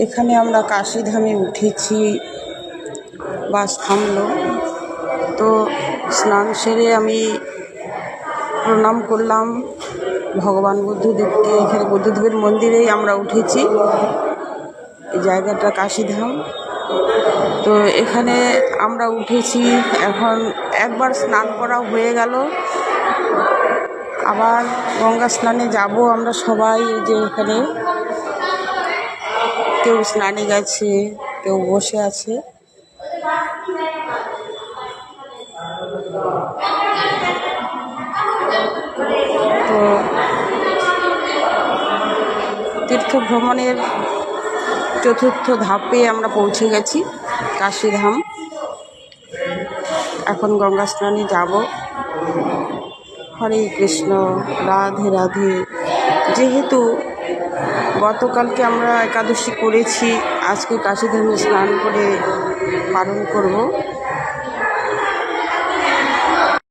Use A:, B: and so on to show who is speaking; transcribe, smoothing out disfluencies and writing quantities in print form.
A: এখানে আমরা কাশীধামে উঠেছি, বাস থামলো। তো স্নান সেরে আমি প্রণাম করলাম ভগবান বুদ্ধদেবকে। এখানে বুদ্ধদেবের মন্দিরেই আমরা উঠেছি। এই জায়গাটা কাশীধাম। তো এখানে আমরা উঠেছি, এখন একবার স্নান করা হয়ে গেল, আবার গঙ্গা স্নানে যাব আমরা সবাই। যে এখানে কেউ স্নানে গেছে, কেউ বসে আছে। তো তীর্থ ভ্রমণের চতুর্থ ধাপে আমরা পৌঁছে গেছি, কাশীধাম। এখন গঙ্গা স্নানে যাব। হরে কৃষ্ণ, রাধে রাধে। যেহেতু গতকালকে আমরা একাদশী করেছি, আজকে কাশীধামে স্নান করে পালন করব।